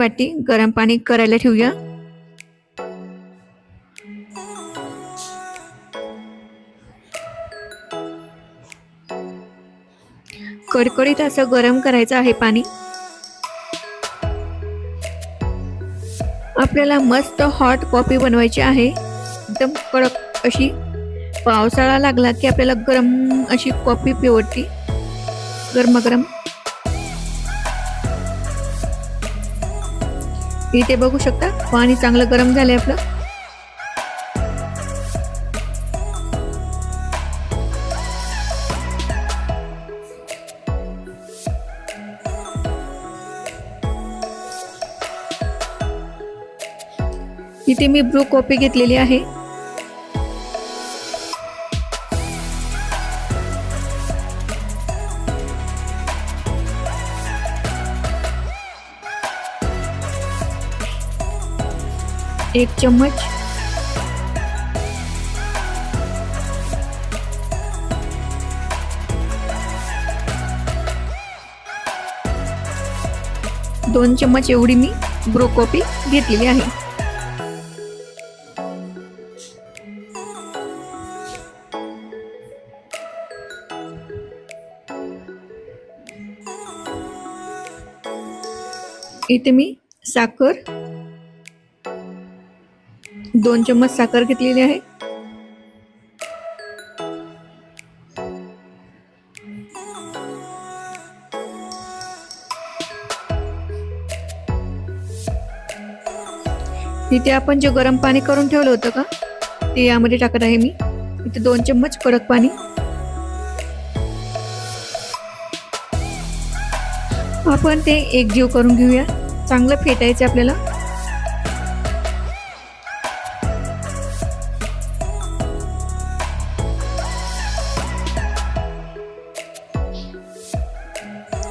वाटी गरम पाणी करायला ठेवूया। कडकडीत असं गरम करायचं आहे पाणी। आपल्याला मस्त हॉट कॉफी बनवायची आहे, एकदम कडक अशी। पावसाळा लागला की आपल्याला गरम अशी कॉफी पिवडती, गरमागरम। इथे बघू शकता पाणी चांगलं गरम झालंय आपलं। इथे मी ब्रू कॉफी घेतलेली आहे। एक चम्मच, दोन चम्मच एवढी मी ब्रू कॉफी घेतलेली आहे। इथे मी साखर, 2 चम्मच साखर घेतलेली आहे। इथे आपण जे गरम पाणी करून ठेवलं होतं का, ते यामध्ये टाकत आहे मी। इथे 2 चम्मच कडक पाणी। आपण ते एकजीव करून घेऊया, चांगलं फेटायचं आपल्याला।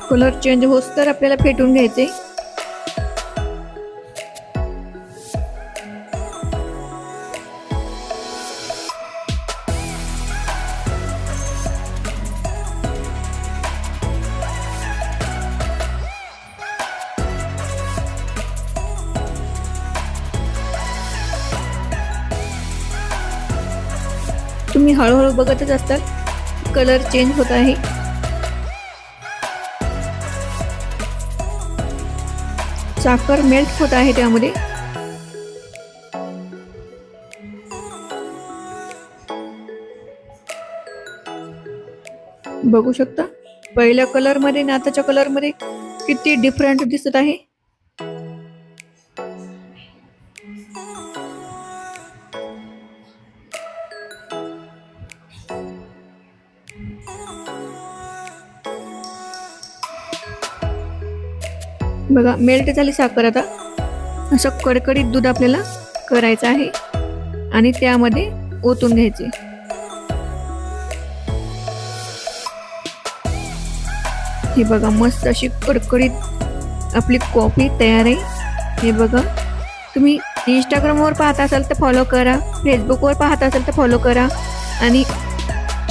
कलर चेंज होस तर आपल्याला फेटून घ्यायचे। तुम्ही हळूहळू बघतच असताल कलर चेंज होत आहे। साखर मेल्ट होत आहे त्यामध्ये। बघू शकता पहिल्या कलर मध्ये आणि आताच्या कलर मध्ये किती डिफरंट दिसत आहे। बघा मेल्ट झाली साखर। आता असं कडकडीत दूध आपल्याला करायचं आहे आणि त्यामध्ये ओतून घ्यायचे। हे बघा मस्त अशी कडकडीत आपली कॉफी तयार आहे। हे बघा, तुम्ही इंस्टाग्रामवर पाहत असाल तर फॉलो करा, फेसबुकवर पाहत असाल तर फॉलो करा आणि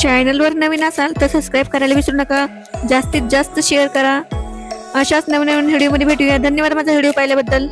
चॅनलवर नवीन असाल तर सबस्क्राईब करायला विसरू नका। जास्तीत जास्त शेअर करा। अशाच नवीन नवीन व्हिडिओमध्ये भेटूया। धन्यवाद माझा व्हिडिओ पाहिल्याबद्दल।